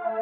Good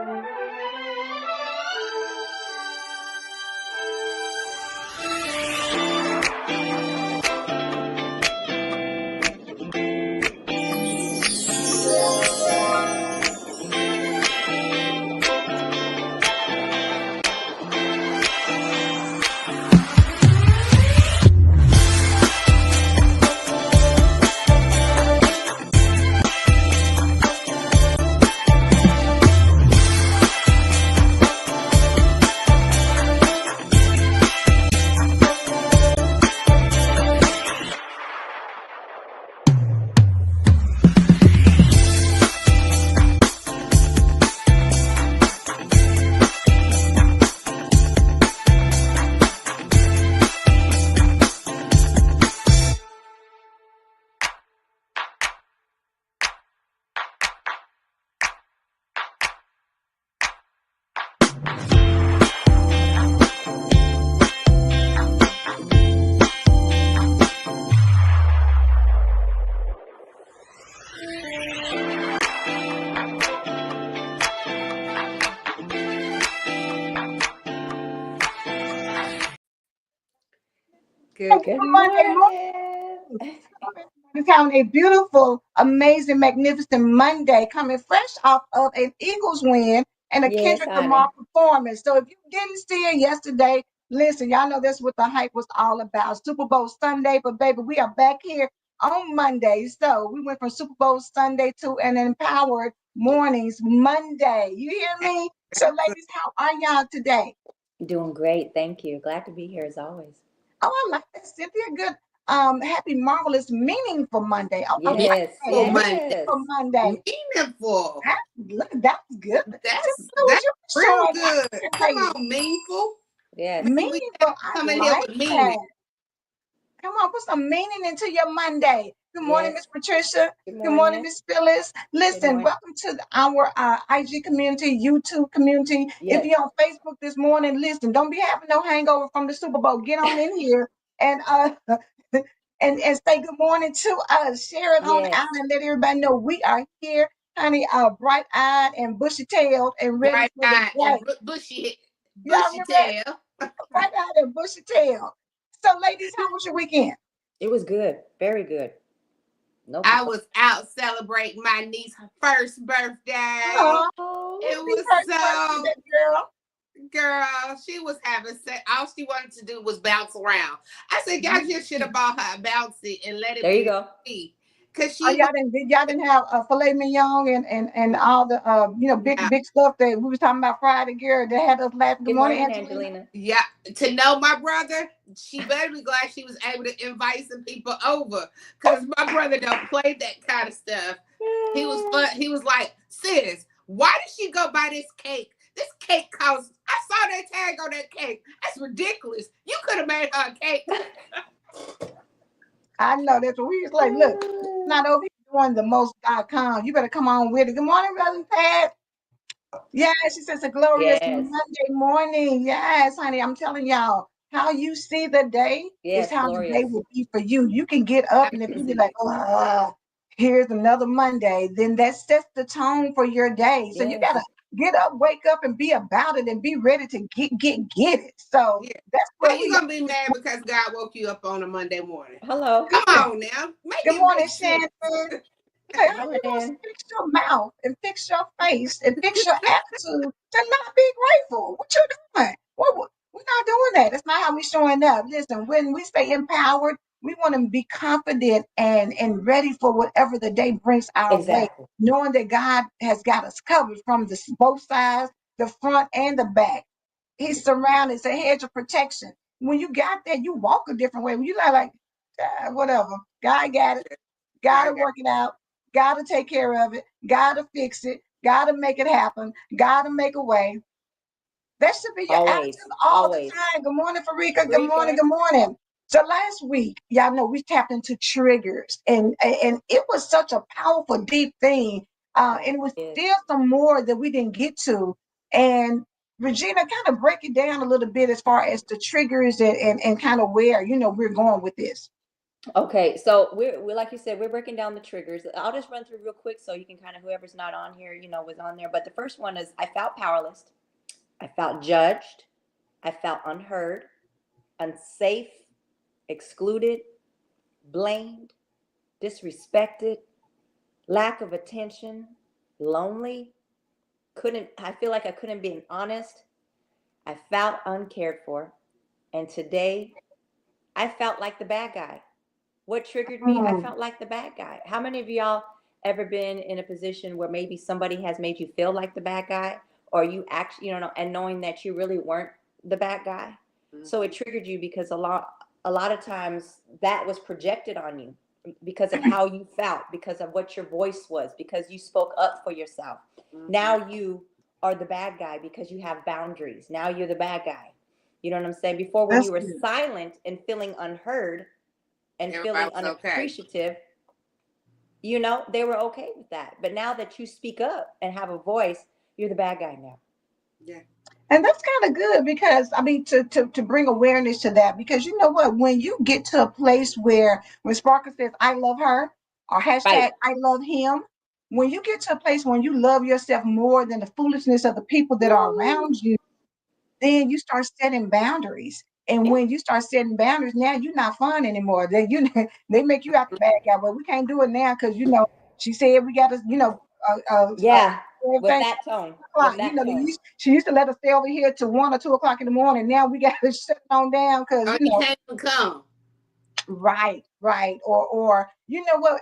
Monday morning. morning. It's having a beautiful, amazing, magnificent Monday coming fresh off of an Eagles win and a Yes, Kendrick Lamar honey. performance. So if you didn't see it yesterday, listen, y'all know that's what the hype was all about. Super Bowl Sunday, but baby, we are back here on Monday. So we went from Super Bowl Sunday to an empowered mornings Monday. You hear me? So ladies, how are y'all today? Doing great. Thank you. Glad to be here as always. Oh, I like that, Cynthia. Good. Happy, marvelous, meaningful Monday. Oh, I like Yes, that. Meaningful Monday. yes. Meaningful Monday. Meaningful. That's good. That's You real showing out good. here, Come lady. on, meaningful. Yes. Maybe we Meaningful. have to I come in here like with meaning. that. Come on, put some meaning into your Monday. Good morning, Yes. Miss Patricia. Good Good morning, morning. Miss Phyllis. Good Listen, morning. welcome to our IG community, YouTube community. If Yes. you're on Facebook this morning, listen, don't be having no hangover from the Super Bowl. Get on in here and and say good morning to us. Share it on Yes. out and let everybody know we are here, honey, bright eyed and bushy tailed and ready Bright for the eye and day. bushy, Y'all bushy remember that? tail. Bright eyed and bushy tail. So, ladies, how was your weekend? It was good. Very good. No I complaints. was out celebrating my niece's first birthday. Oh, It happy was first so, birthday, girl. girl, she was having sex. All she wanted to do was bounce around. I said, y'all just should have Mm. bought her a bouncy and let it There you be go. me. Because Oh, she was y'all didn't have filet mignon and all the now. big stuff that we was talking about Friday, girl. That had us laughing. Good Good morning, morning, Angelina. Angelina. Yeah, to know my brother, she better be glad she was able to invite some people over. Cause my brother don't play that kind of stuff. He was fun. He was like, sis, why did she go buy this cake? This cake costs. I saw that tag on that cake. That's ridiculous. You could have made her a cake. I know that's what we was like. Look, it's not over here doing the most.com. You better come on with it. Good morning, Brother Pat. Yes, she says a glorious Yes. Monday morning. Yes, honey, I'm telling y'all, how you see the day is Yes. how the day Glorious. will be for you. You can get up and if you be like, oh, here's another Monday, then that sets the tone for your day. So you Yes. gotta get up, wake up, and be about it and be ready to get it. So Yeah. that's How where you we gonna be are. mad because God woke you up on a Monday morning? Hello. Come on now, make Good it morning, make sense. Shannon. Hey, Good how you gonna morning. fix your mouth and fix your face and fix your attitude to not be grateful? What you doing? We're not doing that. That's not how we showing up. Listen, when we stay empowered, we want to be confident and ready for whatever the day brings our way, Exactly. knowing that God has got us covered from both sides, the front and the back. He's surrounded. It's a hedge of protection. When you got that, you walk a different way. When you like, whatever, God got it. I Gotta got work it out. Gotta take care of it. Gotta fix it. Gotta make it happen. Gotta make a way. That should be your Always. attitude all the Always. time. Good morning, Farika. Good morning. Rika. Good morning. So last week, y'all know we tapped into triggers, and it was such a powerful, deep thing. And it was Yes. still some more that we didn't get to. And Regina, kind of break it down a little bit as far as the triggers and kind of where we're going with this. Okay, so we're like you said, we're breaking down the triggers. I'll just run through real quick so you can kind of, whoever's not on here, was on there. But the first one is I felt powerless. I felt judged. I felt unheard, unsafe, excluded, blamed, disrespected, lack of attention, lonely. I feel like I couldn't be honest. I felt uncared for. And today I felt like the bad guy. What triggered me? I Mm. felt like the bad guy. How many of y'all ever been in a position where maybe somebody has made you feel like the bad guy, or you actually, and knowing that you really weren't the bad guy? So it triggered you because a lot of times that was projected on you because of how you felt, because of what your voice was, because you spoke up for yourself. Now you are the bad guy because you have boundaries. Now you're the bad guy. You know what I'm saying? Before, when That's you were good. silent and feeling unheard and Everybody feeling was okay. unappreciative, they were okay with that. But now that you speak up and have a voice, you're the bad guy now. Yeah. And that's kind of good because I mean to bring awareness to that because you know what, when you get to a place where when Sparkle says I love her or Right. hashtag I love him, when you get to a place when you love yourself more than the foolishness of the people that are Woo. around you, then you start setting boundaries. And Yeah. when you start setting boundaries, now you're not fun anymore. They make you out the bad guy, but we can't do it now because she said we got to Yeah. With everything that tone. o'clock. With that tone. She used to let us stay over here till 1 or 2 o'clock in the morning. Now we got to shut on down because Oh, you can't even come. right, right, or you know what?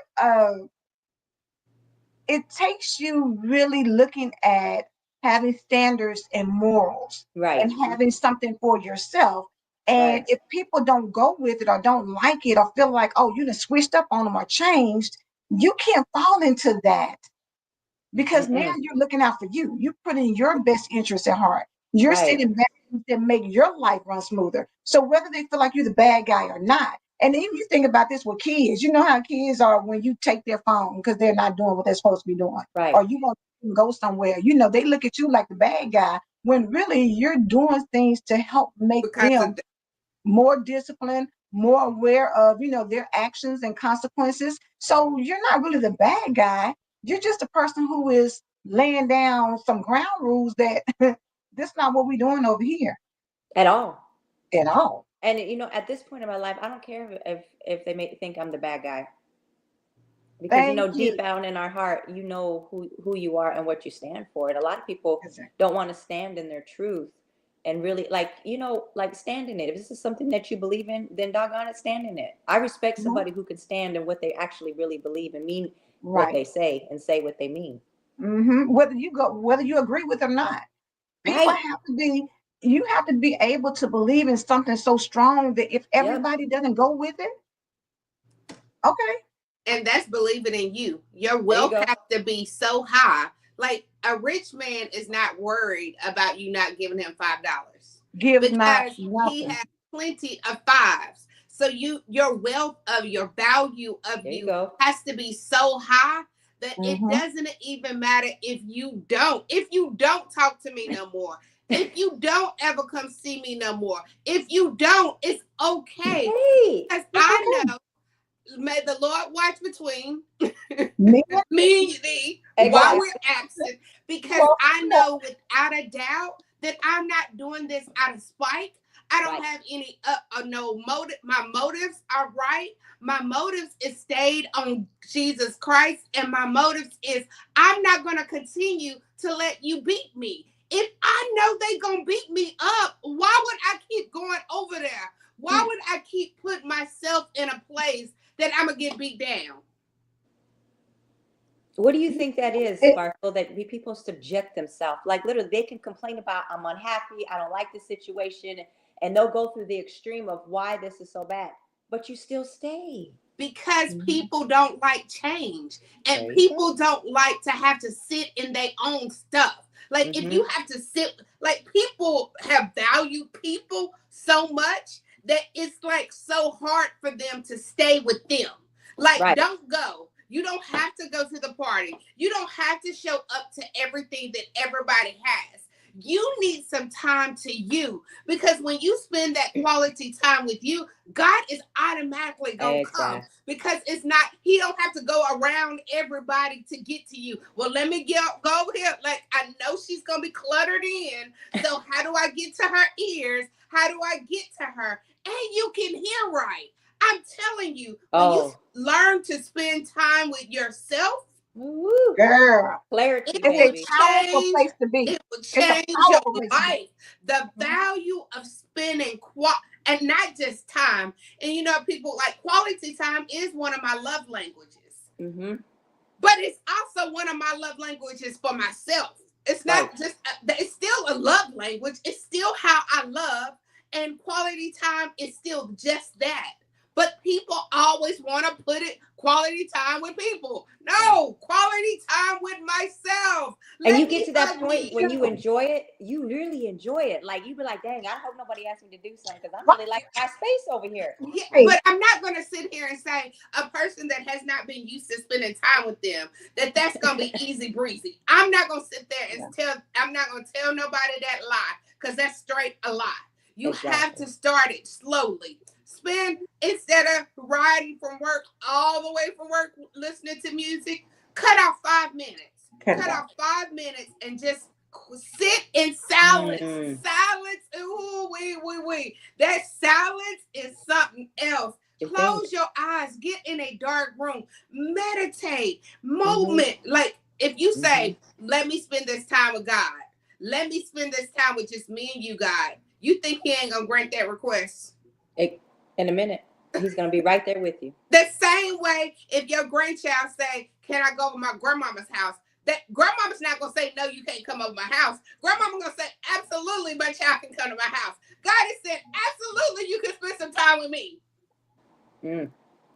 It takes you really looking at having standards and morals Right. and having something for yourself. And Right. if people don't go with it or don't like it or feel like, oh, you done switched up on them or changed, you can't fall into that because now Mm-mm. you're looking out for you. You're putting your best interests at heart. You're Right. setting boundaries that make your life run smoother. So whether they feel like you're the bad guy or not, and even you think about this with kids, you know how kids are when you take their phone because they're not doing what they're supposed to be doing, Right. or you want to go somewhere. They look at you like the bad guy when really you're doing things to help make Because them of the, more disciplined, more aware of, their actions and consequences. So you're not really the bad guy. You're just a person who is laying down some ground rules that this not what we're doing over here At all. at all. And at this point in my life, I don't care if they may think I'm the bad guy, because Thank you. deep down in our heart, who you are and what you stand for. And a lot of people Exactly. don't want to stand in their truth and really, like, like, stand in it. If this is something that you believe in, then doggone it, stand in it. I respect Mhm. somebody who can stand in what they actually really believe and mean what Right. they say and say what they mean. Whether you agree with it or not, people Right. have to be. You have to be able to believe in something so strong that if Yep. everybody doesn't go with it, okay. and that's believing in you. Your There you wealth go. has to be so high. Like a rich man is not worried about you not giving him $5 Gives not because he nothing. has plenty of fives. So your wealth of your value of There you you go. has to be so high that it Hmm. doesn't even matter if you don't talk to me no more. If you don't ever come see me no more. If you don't, it's okay. Hey. Because It's I okay. know, may the Lord watch between Me, me and thee while Exactly. right? we're absent, You because are I correct. know without a doubt that I'm not doing this out of spite. I don't Right. have any no motive. My motives are right. My motives is stayed on Jesus Christ, and my motives is I'm not gonna continue to let you beat me. If I know they gonna beat me up, why would I keep going over there? Why would I keep putting myself in a place that I'm gonna get beat down? What do you think that is, It, Sparkle, that people subject themselves? Like, literally, they can complain about, I'm unhappy, I don't like the situation, and they'll go through the extreme of why this is so bad, but you still stay. Because Mhm. people don't like change, and There you go. people don't like to have to sit in their own stuff. Like if Mm-hmm. you have to sit, like people have valued people so much that it's like so hard for them to stay with them. Like Right. don't go. You don't have to go to the party. You don't have to show up to everything that everybody has. You need some time to you, because when you spend that quality time with you, God is automatically gonna come, Exactly. because it's not, he don't have to go around everybody to get to you. Well, let me go over here. Like, I know she's gonna be cluttered in. So how do I get to her ears? How do I get to her? And you can hear right. I'm telling you, when you Oh, learn to spend time with yourself, woo, Girl, clarity, it it's will a baby. powerful change. place to be. It will It's a change your powerful place to be. life. The Mhm. value of spending and not just time. And you know, people like, quality time is one of my love languages, Mm-hmm. but it's also one of my love languages for myself. It's Right. not just, it's still a love language. It's still how I love. And quality time is still just that. But people always want to put it quality time with people. Right. No, quality time with myself. And you Let get me to that hug point me. when you enjoy it, you really enjoy it. Like you be like, dang, I hope nobody asked me to do something because I'm Right, really like my space over here. Yeah, right. but I'm not going to sit here and say a person that has not been used to spending time with them, that's going to be easy breezy. I'm not going to sit there and Yeah. I'm not going to tell nobody that lie, because that's straight a lie. You have Exactly. to start it slowly. Spend, instead of riding from work all the way from work listening to music, cut off 5 minutes. Cut it Cut out. off 5 minutes and just sit in silence. Mm, Silence. Ooh, wee. That silence is something else. it's Close dangerous. your eyes. Get in a dark room. Meditate. Mm-hmm. Moment. Like, if you Mm-hmm. say, let me spend this time with God. Let me spend this time with just me and you, God. You think he ain't gonna grant that request? In a minute, he's gonna be right there with you. The same way, if your grandchild say, can I go to my grandmama's house? That grandmama's not gonna say, no, you can't come over my house. Grandmama's gonna say, absolutely, my child can come to my house. God has said, absolutely, you can spend some time with me. Mm.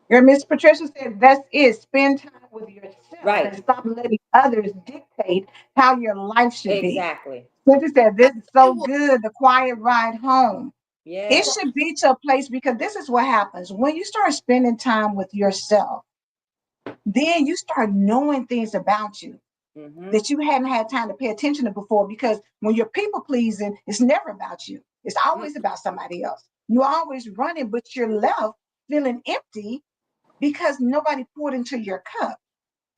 Your Miss Patricia said that's it. Spend time with yourself Right. and stop letting others dictate how your life should be. Exactly. Sister said, this is It so will. good, the quiet ride home. It Yes. should be to a place because this is what happens when you start spending time with yourself, then you start knowing things about you Mm-hmm. that you hadn't had time to pay attention to before. Because when you're people pleasing, it's never about you, it's Mm, always about somebody else. You're always running, but you're left feeling empty because nobody poured into your cup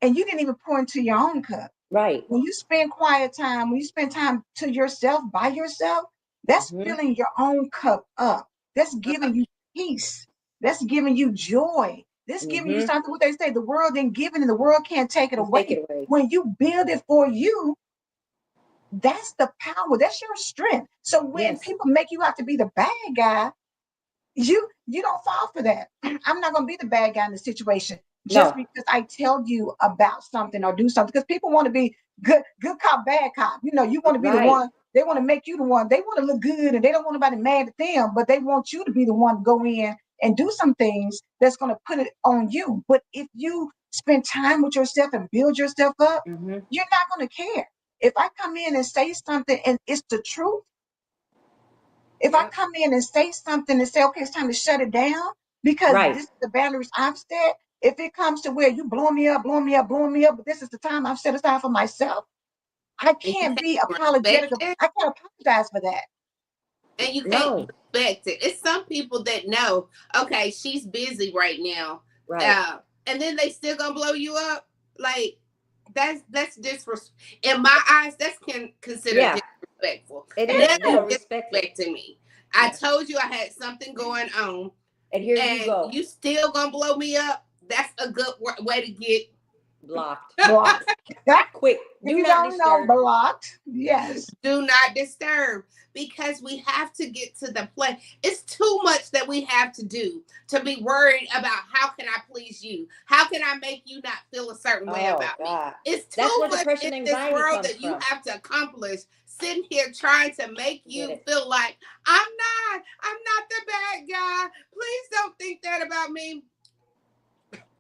and you didn't even pour into your own cup. Right. When you spend quiet time, when you spend time to yourself by yourself, that's Mm-hmm. filling your own cup up. That's uh, giving you peace. That's giving you joy. That's giving you Mm-hmm. something. What they say, the world didn't give it and the world can't take it You take away. it away. When you build it for you, that's the power. That's your strength. So when Yes. people make you out to be the bad guy, you don't fall for that. I'm not going to be the bad guy in the situation just No. because I tell you about something or do something. Because people want to be good cop, bad cop. You know, you want to be the Right. one. They want to make you the one. They want to look good, and they don't want nobody mad at them, but they want you to be the one to go in and do some things that's going to put it on you. But if you spend time with yourself and build yourself up, Mm-hmm. you're not going to care. If I come in and say something and it's the truth, if I yeah. come in and say something and say, okay, it's time to shut it down because Right. this is the boundaries I've set. If it comes to where you blowing me up, blowing me up, blowing me up, but this is the time I've set aside for myself, I And you can't can't be respect apologetic. it. I can't apologize for that. And you can't No. respect it. It's some people that know, okay, she's busy right now. Right. Uh, and then they still gonna blow you up. Like, that's disrespect. In my eyes, that's considered Yeah. disrespectful. It It is. Now They you're don't is. respect it. disrespecting me. I Yeah. told you I had something going on, And here you and go. you still gonna blow me up. That's a good way to get. Blocked. Blocked. Quick. If Do you not don't know, disturb. blocked. Yes. Do not disturb, because we have to get to the place. It's too much that we have to do to be worried about how can I please you? How can I make you not feel a certain way Oh about me? God. It's That's too where much in depression, this anxiety world comes that you from. have to accomplish, sitting here trying to make Get you it. feel like I'm not the bad guy. Please don't think that about me.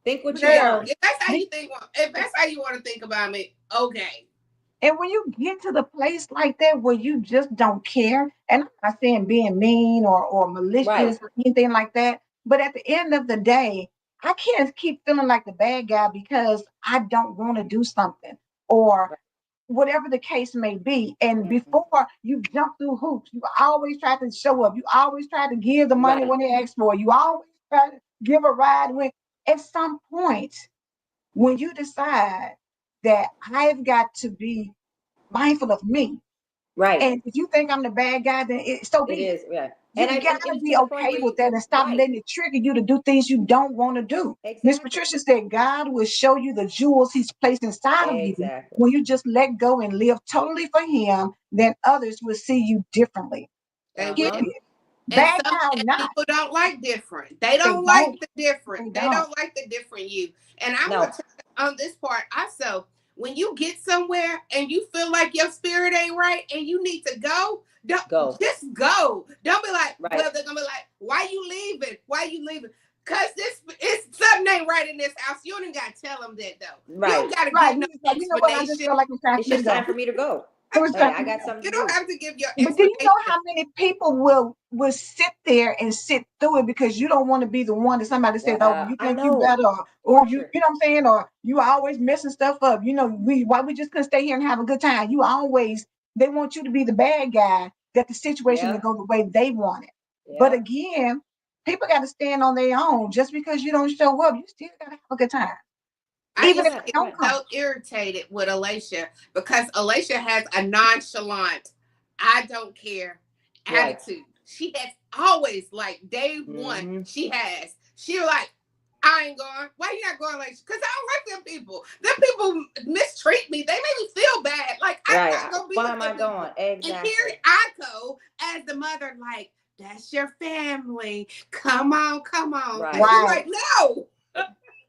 Think what you Okay, Girl. want. if that's how Be- you think, if that's how you want to think about me, okay. And when you get to the place like that where you just don't care, and I'm not saying being mean or Right. malicious or anything like that, but at the end of the day, I can't keep feeling like the bad guy because I don't want to do something or Right. whatever the case may be. And before you jump through hoops, you always try to show up. You always try to give the money Right. when they ask for it. You always try to give a ride when at some point when you decide that I've got to be mindful of me. Right. And if you think I'm the bad guy, then so It be it. is. Yeah. You gotta And be to the point okay where with you, that and stop right. letting it trigger you to do things you don't want to do. Miss Exactly. Patricia said God will show you the jewels he's placed inside of you Exactly. when you just let go and live totally for him, then others will see you differently. They Uh will. huh. Period. And Bad some guy or and not, people don't like different. They they don't like don't. the different. They They don't. don't like the different you. And I'm No. gonna tell you on this part also, when you get somewhere and you feel like your spirit ain't right and you need to go, don't Go. just go. Don't be like, Right. well, they're gonna be like, why you leaving? Why you leaving? Cause this it's something ain't right in this house. You don't gotta tell them that though. You Right. don't gotta Right. give You no just like, you know what? I just explanation. feel like it's time It's for me to just time go. for me to go. It was Hey, time I for me to got go. something You to don't do. have to give your But do you explanation. know how many people will sit there and sit through it because you don't want to be the one that somebody says, "Oh, you I think you know. better," or you, Torture. you know what I'm saying, or you always messing stuff up. You know, why we just couldn't stay here and have a good time. You always they want you to be the bad guy that the situation to Yeah. go the way they want it. But Yeah. again, people got to stand on their own. Just because you don't show up, you still got to have a good time, I even used if to it get don't come. so irritated with Alicia because Alicia has a nonchalant, I don't care Right. attitude. She has always, like day one, Mm-hmm. she like, I ain't going. Why you not going, Alicia? Because I don't like them people. Them people mistreat me. They make me feel bad. Like, I'm Right. not going to be Why with am I them going? people. And Exactly. here I go as the mother, like, that's your family. Come on, come on. And Right. she's Right. like, no.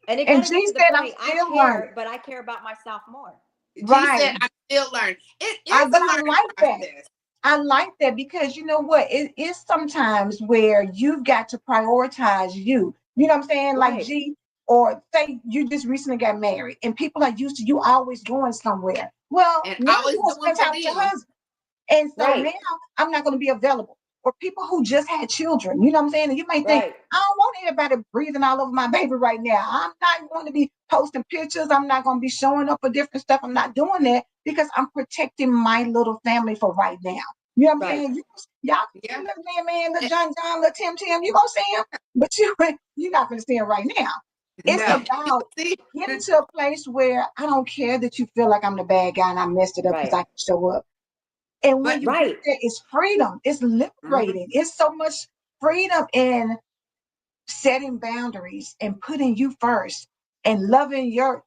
And it And kind of gets G to the said, "I'm point. I still care, learning." but I care about myself more. G Right. said, I'm still learning. It I is but a I learning like that. process. I like that because you know what? It is sometimes where you've got to prioritize you. You know what I'm saying? Like Right. G, or say you just recently got married and people are used to you always going somewhere. Well, And now always you want to doing spend for time with your them. husband. And so now Right. I'm not going to be available. Or people who just had children, you know what I'm saying? And you may think, Right. I don't want anybody breathing all over my baby right now. I'm not going to be posting pictures. I'm not going to be showing up for different stuff. I'm not doing that because I'm protecting my little family for right now. You know what I'm Right. saying? Y'all can Yeah. see little man, little And- John, little Tim, you gonna see him, but you're not gonna see him right now. It's No. Right. You about see, getting to a place where I don't care that you feel like I'm the bad guy and I messed it up because Right. I can show up. And when but you get Right. there, it's freedom. It's mhm, liberating. It's so much freedom in setting boundaries and putting you first and loving your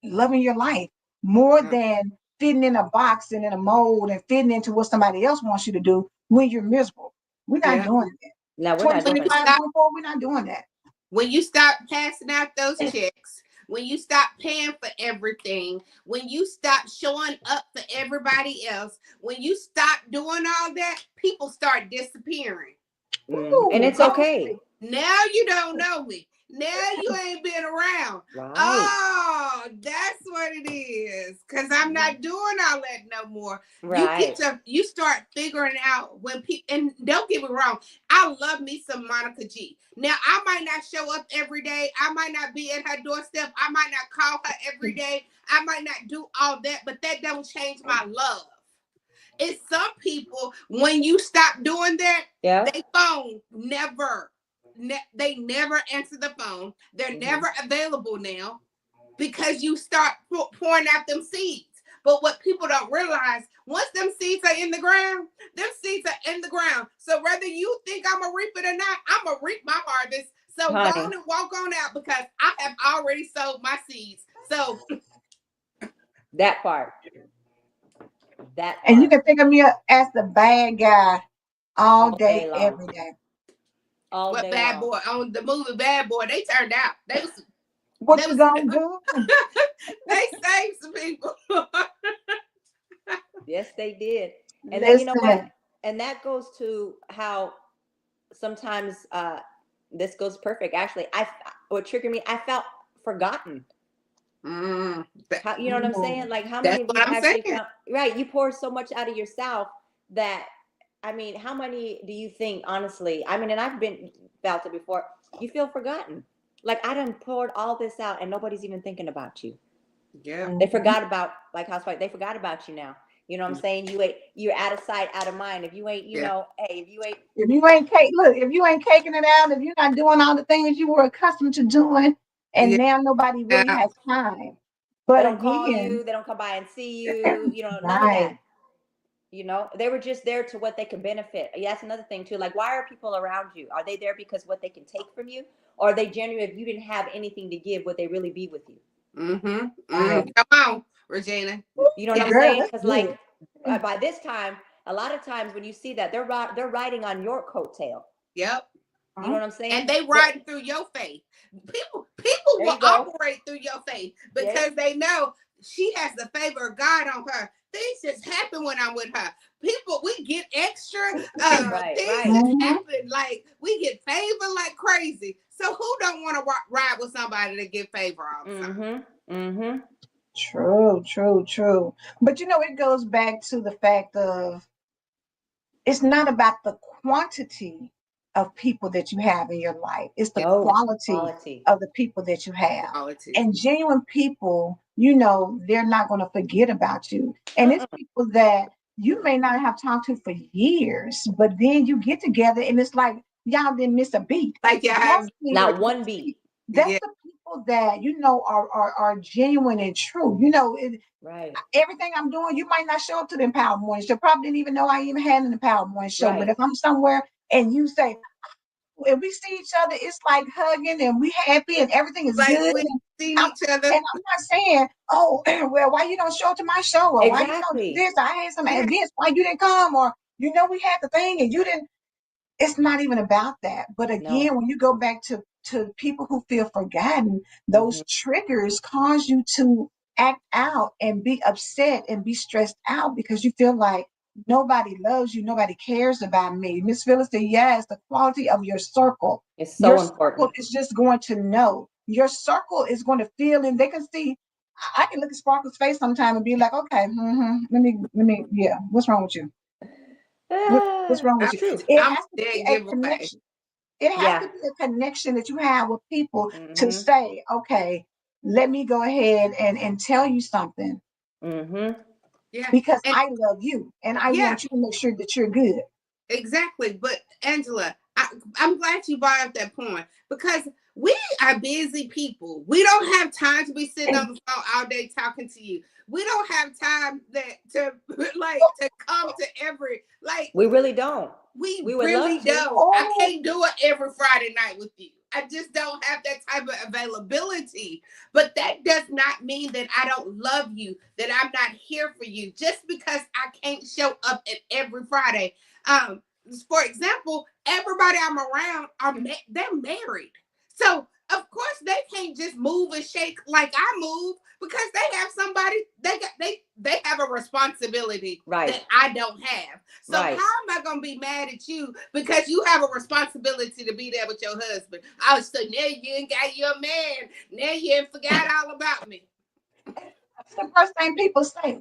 life more yeah. than fitting in a box and in a mold and fitting into what somebody else wants you to do when you're miserable. We're not Yeah. doing that. No, we're not When doing you 2025, that. stop 24, we're not doing that. when you stop passing out those checks, when you stop paying for everything, when you stop showing up for everybody else, when you stop doing all that, people start disappearing. And Ooh, it's come okay. Now you don't know me. Now you ain't been around. Right. Oh, that's what it is. Cause I'm not doing all that no more. Right. You start figuring out when people, and don't get me wrong, I love me some Monica G. Now I might not show up every day. I might not be at her doorstep. I might not call her every day. I might not do all that, but that don't change my love. It's some people when you stop doing that, Yeah. they phone they never answer the phone. They're Mm-hmm. never available now because you start pouring out them seeds. But what people don't realize, once them seeds are in the ground, them seeds are in the ground. So whether you think I'm gonna reap it or not, I'm gonna reap my harvest. So go Honey. on and walk on out because I have already sowed my seeds. So That part. That And you part. can think of me as the bad guy all All day, day long. every day. All what day Bad long. Boy on the movie Bad Boy, they turned out. What They you was gonna do? they saved some people. Yes, they did. And that, you know what? Listen, And that goes to how sometimes this goes perfect. Actually, what triggered me, I felt forgotten. Mm, How, you know what I'm saying? Like, how that's many of what you I'm actually saying. found, right? You pour so much out of yourself that, I mean, how many do you think, honestly? I mean, and I've been felt it before. You feel forgotten. Like, I done poured all this out and nobody's even thinking about you. Yeah. They forgot about, like housewife, they forgot about you now. You know what I'm saying? You're out of sight, out of mind. If you ain't, Yeah. hey, if you ain't, If you ain't cake, look, if you ain't caking it out, if you're not doing all the things you were accustomed to doing, and Yeah. now nobody really Yeah. has time. they But don't call again, you, they don't come by and see you, none of that. right. They were just there to what they can benefit. Yeah, that's another thing too. Like, why are people around you? Are they there because what they can take from you? Or are they genuine if you didn't have anything to give, would they really be with you? Mm-hmm. Right. Come on, Regina. You know what I'm Yes. Girl, saying? that's Because good. like by this time, a lot of times when you see that, they're riding on your coattail. Yep. You know Huh? what I'm saying? And they riding through your faith. People There will you go. operate through your faith Yeah. because they know she has the favor of God on her. Things just happen when I'm with her. People, we get extra Right, things right. just Mhm. happen. Like we get favor like crazy. So who don't want to ride with somebody to get favor all the time? Mm-hmm. Mm-hmm. True, true, true. But it goes back to the fact of it's not about the quantity of people that you have in your life, it's the No, quality quality. of the people that you have. Quality. And genuine people, they're not going to forget about you. And it's Mm-mm. people that you may not have talked to for years, but then you get together and it's like y'all didn't miss a beat. Like you That's have, the, Not one beat. that's yeah, the people that are genuine and true. Right. Everything I'm doing, you might not show up to the Empower Morning Show. Probably didn't even know I even had an Empower Morning Show. But Right. if I'm somewhere and you say, if we see each other, it's like hugging and we happy and everything is like good. we seen I'm, each other. and I'm not saying, oh, well, why you don't show up to my show or why you don't do Exactly. this? I had some Yeah. events, why you didn't come? Or we had the thing and you didn't. It's not even about that. But No. again, when you go back to people who feel forgotten, Mm-hmm. those triggers cause you to act out and be upset and be stressed out because you feel like nobody loves you, nobody cares about me. Miss Phyllis said, yes, the quality of your circle. It's Your so circle important. is just going to know. Your circle is going to feel, and they can see. I can look at Sparkle's face sometime and be like, okay, yeah, what's wrong with you? What's wrong with I'm, It's you? true. It I'm has to be dead a giveaway. connection. It has Yeah. to be a connection that you have with people to Mm-hmm. say, okay, let me go ahead and tell you something Mm-hmm. Yeah. because And I love you and I yeah, want you to make sure that you're good. exactly. But Angela, I'm glad you brought up that point because we are busy people. We don't have time to be sitting on the phone all day talking to you. We don't have time to to come to every We really don't. we We would really love to. don't. I Oh, can't do it every Friday night with you. I just don't have that type of availability. But that does not mean that I don't love you, that I'm not here for you. Just because I can't show up at every Friday. Um, for example, everybody I'm around they're married. So of course they can't just move and shake like I move because they have somebody they have a responsibility Right. that I don't have. So how Right. am I gonna be mad at you because you have a responsibility to be there with your husband? Oh, so now you ain't got your man. Now you ain't forgot all about me. that's the first thing people say.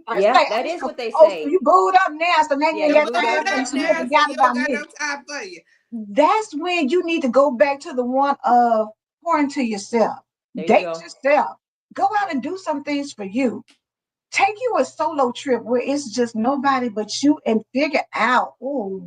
First Yeah, thing, that is what they oh, so say. you booed up now, so now you Yeah, ain't You you got booed time up booed for me, up now. so you now, forgot so you don't about got me. no time for you. That's when you need to go back to the one of pouring to yourself. There you Date go. yourself. Go out and do some things for you. Take you a solo trip where it's just nobody but you and figure out, oh,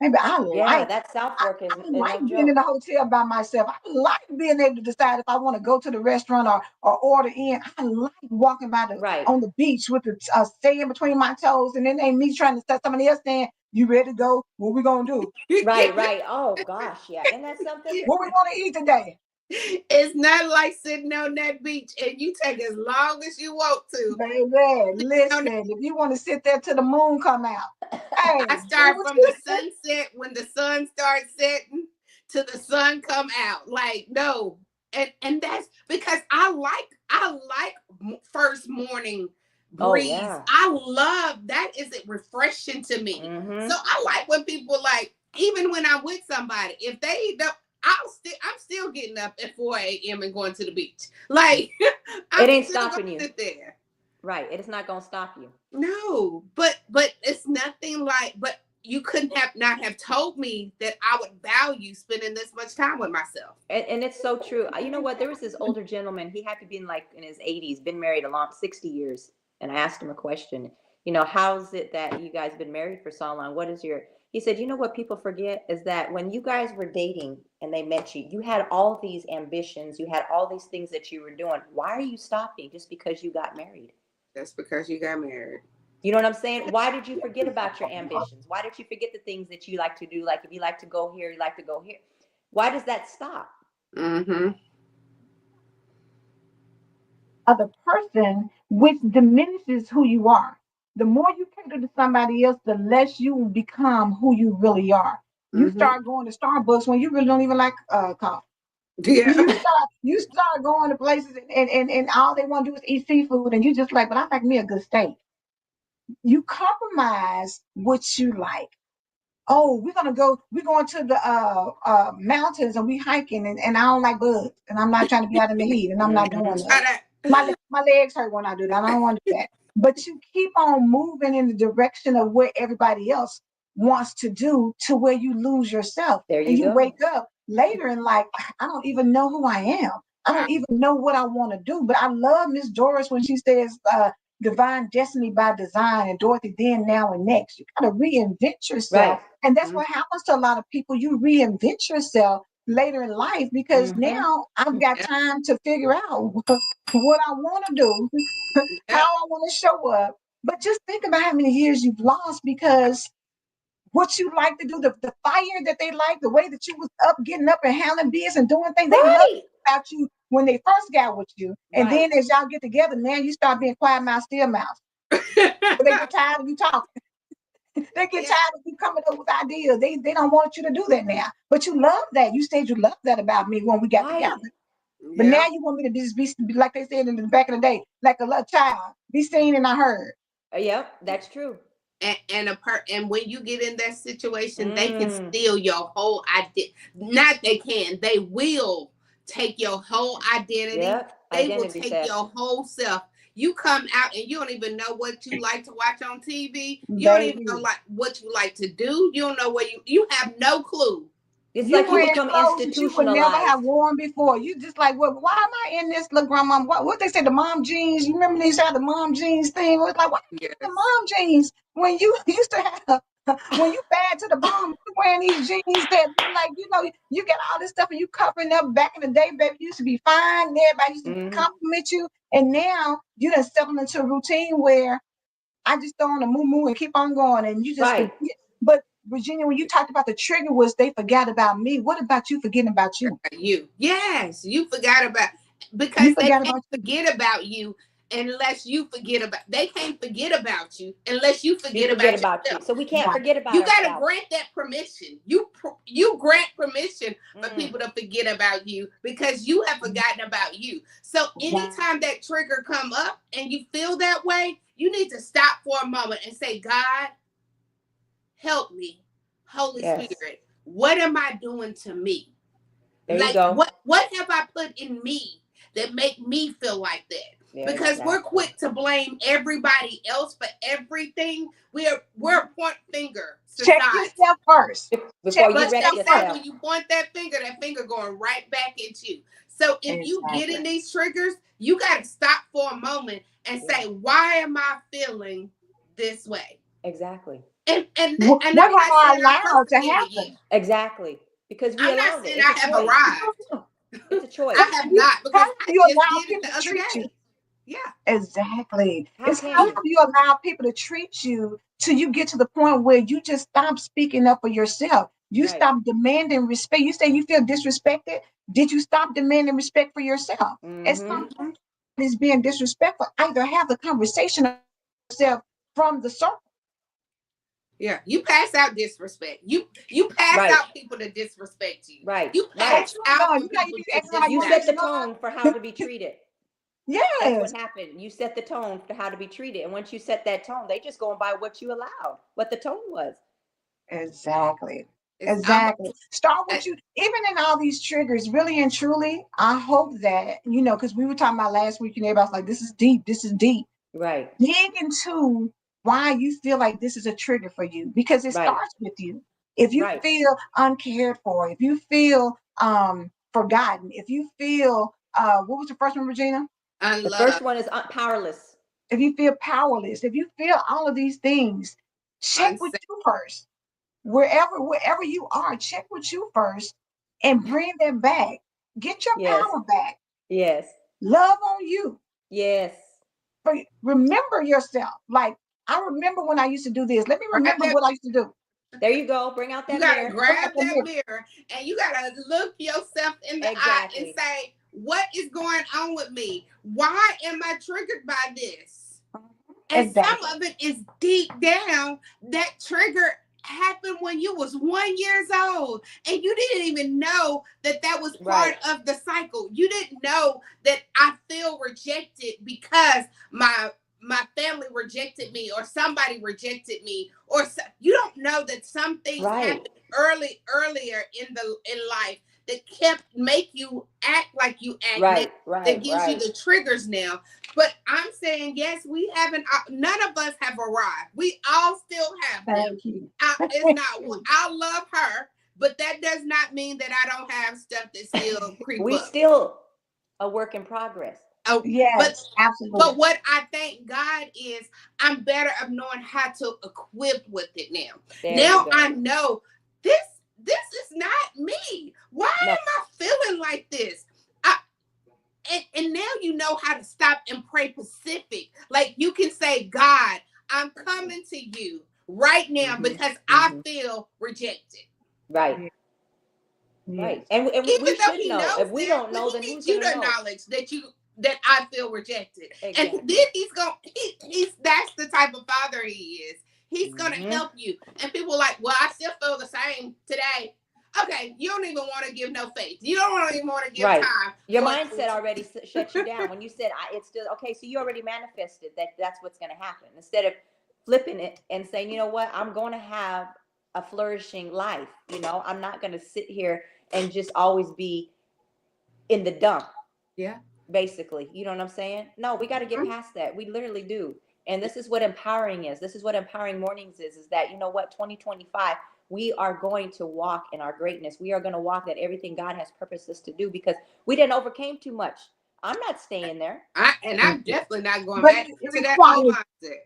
maybe Yeah, that South work is I like no being in joke. the hotel by myself. I like being able to decide if I want to go to the restaurant or order in. I like walking by Right. on the beach with the sand between my toes, and then ain't me trying to set somebody else saying, "You ready to go? What we gonna do? Right, right. Oh gosh, yeah. Isn't that something? What we gonna eat today?" It's not like sitting on that beach and you take as long as you want to. Baby, On listen. If you want to sit there till the moon come out, hey, I do start what from you the sunset when the sun starts setting to the sun come out. Like no, and that's because I like first morning Oh breeze. yeah. I love that. Is it refreshing to me? So Mm-hmm. I like when people like even when I'm with somebody if they don't. I'm still getting up at 4 a.m. and going to the beach. Like It I'm ain't still gonna stopping you. sit there. Right. It is not gonna stop you. No, but it's nothing like but you couldn't have not have told me that I would value spending this much time with myself. And it's so true. You know what? There was this older gentleman. He had to be in his 80s, been married a long 60 years. And I asked him a question. How's it that you guys been married for so long? What is your? He said, you know what people forget is that when you guys were dating and they met you, you had all these ambitions, you had all these things that you were doing. Why are you stopping just because you got married? That's because you got married. You know what I'm saying? Why did you forget about your ambitions? Why did you forget the things that you like to do? Like if you like to go here, you like to go here. Why does that stop? Mm-hmm. Other person, which diminishes who you are. The more you cater to somebody else, the less you become who you really are. You Mm-hmm. start going to Starbucks when you really don't even like coffee. Yeah. You start going to places and all they want to do is eat seafood, and you just like, but I like me a good steak. You compromise what you like. Oh, we're going to the mountains and we hiking, and I don't like bugs, and I'm not trying to be out in the heat, and I'm not doing Mhm. that. My legs hurt when I do that. I don't want to do that. But you keep on moving in the direction of where everybody else wants to do, to where you lose yourself. There And you you go. wake up later and like, I don't even know who I am. I don't even know what I want to do. But I love Miss Doris when she says divine destiny by design, and Dorothy then, now, and next. You gotta reinvent yourself. Right. And that's Mhm. what happens to a lot of people. You reinvent yourself later in life because Mm-hmm. now I've got Yep. time to figure out what I want to do, how Yep. I want to show up. But just think about how many years you've lost because what you like to do, the fire that they like, the way that you was up, getting up and handling business and doing things, they love Right. about you when they first got with you. And Right. then as y'all get together, now you start being quiet mouth, still mouth. But they get tired of you talking. They get Yeah. tired of you coming up with ideas. They don't want you to do that now. But you love that. You said you loved that about me when we got Right. together. But now Yep. you want me to just be like they said in the back of the day, like a little child, be seen and I heard. Yep. That's true. And when you get in that situation, they can Mm. steal your whole idea. Not they can, they will take your whole identity. Yep. They will Identity take theft. your whole self. You come out and you don't even know what you like to watch on TV. You don't even know Baby, like what you like to do. You don't know where you have no clue. It's you like you wearing become clothes that you would never have institutionalized. worn before. You just like, well, why am I in this little grandma? What they said, the mom jeans. You remember they used to have the mom jeans thing? It was like, why am I in the Yes. mom jeans when you used to have when you bad to the bone, you wearing these jeans that look like, you got all this stuff and you covering up. Back in the day, baby, you used to be fine. And everybody used to Mm-hmm. compliment you. And now you done settled into a routine where I just throw on a moo and keep on going, and you just Right. forget. But Virginia, when you talked about the trigger was they forgot about me. What about you forgetting about you? You. Yes, you forgot about You because they forgot can't about you. forget about you unless you forget about they can't forget about you unless you You forget forget about about you. yourself. So we can't Right. forget about You got to ourselves. grant that permission. You grant permission for Mm. people to forget about you because you have forgotten about you. So Right. anytime that trigger come up and you feel that way, you need to stop for a moment and say, God, help me. Holy Yes. Spirit, what am I doing to me? There you Like go. what have I put in me that make me feel like that? Yeah, Because we're exactly. quick to blame everybody else for everything. We're a point finger Check society. yourself first. Before Check you But wreck yourself they say first. yourself. when you point that finger going right back at you. So if you get in Exactly. these triggers, you got to stop for a moment and Yeah. say, why am I feeling this way? Exactly. And What I'm not have I saying I'm allowed to perfect in it yet. happen? Exactly. Because we I'm not allowed it. saying It's a I have choice. arrived. It's a How I choice. have you not how because have I you just allow did it people the to other treat you? day. Yeah. Exactly. How It's can how you? have you allow people to treat you till you get to the point where you just stop speaking up for yourself. You Right. stop demanding respect. You say you feel disrespected. Did you stop demanding respect for yourself? At Mm-hmm. some Mm-hmm. point, is being disrespectful. Either have the conversation of yourself from the circle. Yeah. You pass out disrespect. You pass Right. out people to disrespect you. Right. You Right. pass That's what out no, for you got you people be to acting like You you set just the disvalue. love. tone for how to be treated. That's what Yes, happened. You set the tone for how to be treated. And once you set that tone, they just going by what you allowed, what the tone was. exactly. It's almost Exactly. Start uh, with you. Even in all these triggers, really and truly, I hope that, because we were talking about last week and everybody's like, this is deep. This is deep. Right. Dig into why you feel like this is a trigger for you, because it Right. starts with you. If you Right. feel uncared for, if you feel forgotten, if you feel what was the first one, Regina? The first Unloved. one is powerless. If you feel powerless, if you feel all of these things, check with Unsafe. you first. Wherever you are, check with you first and bring them back. Get your Yes. power back. Yes. Love on you. Yes. Remember yourself. Like, I remember when I used to do this. Let me Grab remember that. what I used to do. There you go. Bring out You that gotta mirror. Bring up grab the that mirror. mirror and you gotta look yourself in the eye and Exactly. say, what is going on with me? Why am I triggered by this? And Exactly. some of it is deep down. That trigger happened when you was 1 year old and you didn't even know that that was part Right. of the cycle. You didn't know that I feel rejected because my family rejected me or somebody rejected me, or you don't know that some things Right. happened earlier in life that kept make you act like you act now, Right. that Right. gives you Right. the triggers now. But I'm saying, yes, we haven't, none of us have arrived. We all still have them. Thank you. It's not, I love her, but that does not mean that I don't have stuff that still creep We up. still a work in progress. Oh, but Yes, absolutely. what I thank God is I'm better of knowing how to equip with it now. There you Now go. I know this is not me. Why No. am I feeling like this? And now you know how to stop and pray specific. Like you can say, God, I'm coming to you right now because I feel rejected. Right. Yes. Right. And Even we though should he know. knows If we that, don't but know, he then needs who's you gonna to know? acknowledge that I feel rejected. And Exactly. then he's gonna that's the type of father he is. He's gonna Mm-hmm. help you. And people are like, well, I still feel the same today. Okay, you don't even want to give no faith. You don't even want to give Right. time. Your mindset already shut you down when you said it's still okay. So you already manifested that's what's going to happen. Instead of flipping it and saying, you know what, I'm going to have a flourishing life. You know, I'm not going to sit here and just always be in the dump. Yeah. Basically, you know what I'm saying? No, we got to get past that. We literally do. And this is what empowering is. This is what empowering mornings is that, you know what, 2025, we are going to walk in our greatness. We are going to walk that everything God has purposed us to do because we didn't overcame too much. I'm not staying there. I'm definitely not going But back it to that old requires mindset.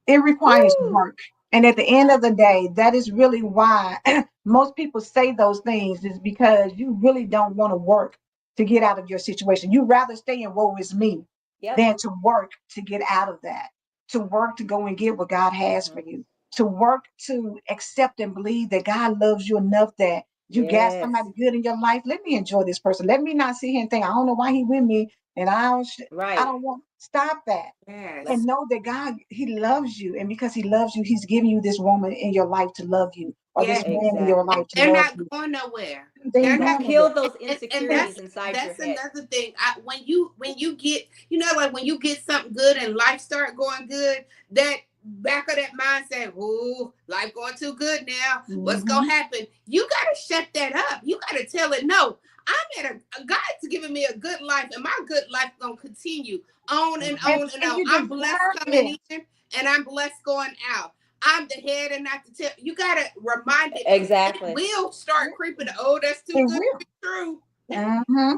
it requires Woo! work. And at the end of the day, that is really why most people say those things, is because you really don't want to work to get out of your situation. You rather stay in woe is me Yep. than to work to get out of that, to work to go and get what God has Mm-hmm. for you, to work to accept and believe that God loves you enough that you got Yes. somebody good in your life. Let me enjoy this person. Let me not sit here and think, I don't know why he with me and I Right. don't want, stop that. Yes. And know that God, he loves you. And because he loves you, he's giving you this woman in your life to love you, or Yeah. this man in your Exactly. life to They're love not you. going nowhere. They They're ain't not. Let's going kill nowhere. those And insecurities inside your that's head. another thing. When you get, you know, like when you get something good and life start going good, that back of that mindset, ooh, life going too good now. What's Mm-hmm. gonna happen? You gotta shut that up. You gotta tell it no. I'm at God's giving me a good life, and my good life gonna continue on and Mm-hmm. on and And on. you I'm blessed deserve coming it. in, and I'm blessed going out. I'm the head and not the tail. You gotta remind it. It Exactly. will start creeping. Oh, that's too It good to will. be true. Mm-hmm.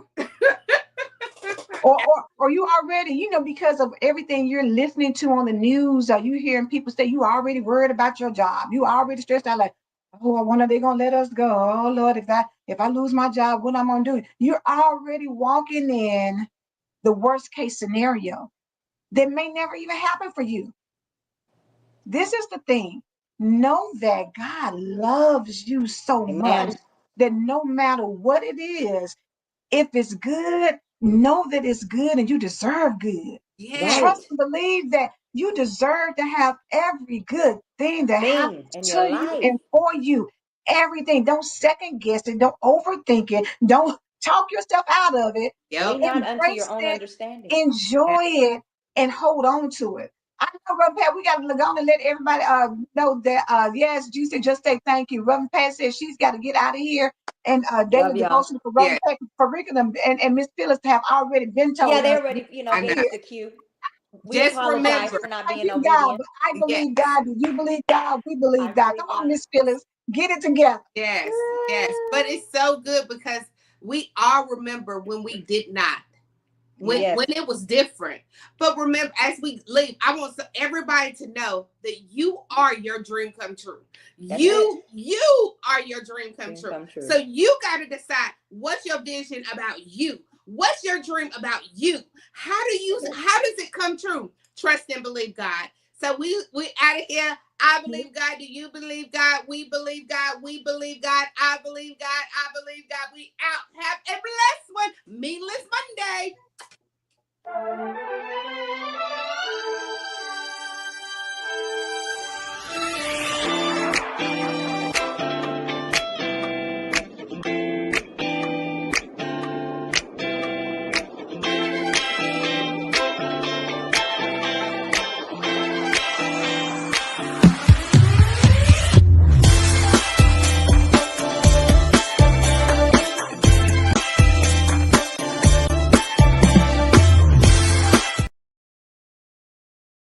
Or you already, because of everything you're listening to on the news, or you hearing people say you already worried about your job. You already stressed out like, oh, when are they gonna let us go? Oh Lord, if I lose my job, what I'm gonna do? You're already walking in the worst case scenario that may never even happen for you. This is the thing. Know that God loves you so much Amen. that no matter what it is, if it's good, know that it's good and you deserve good. Yes. Right. Trust and believe that you deserve to have every good thing that Thing happens in your to you life. and for you. Everything. Don't second guess it. Don't overthink it. Don't talk yourself out of it. Yep. Lean not unto your Embrace own it, understanding. enjoy it, and hold on to it. I know, Reverend Pat, we got to go on and let everybody know that, yes, Jesus just say thank you. Reverend Pat says she's got to get out of here. And daily Love y'all. devotion for Yeah. Reverend Pat, for Rick and Miss Phyllis have already been Yeah, told they us. already, I gave know. us the cue. We Just apologize remember. for not I being believe God, obedient. but I Yes. believe God. Do you believe God? We I believe God. believe Come on, God. Miss Phyllis, get it together. Yes, yes. But it's so good because we all remember when we did not. Yes. When it was different. But remember, as we leave, I want everybody to know that you are your dream come true. That's it. You are your dream come Dream true. come true. So you got to decide what's your vision about you. What's your dream about you? How does it come true? Trust and believe God. So we out of here. I believe God. Do you believe God? We believe God. We believe God. I believe God. I believe God. We out. Have a blessed one. Meatless Monday.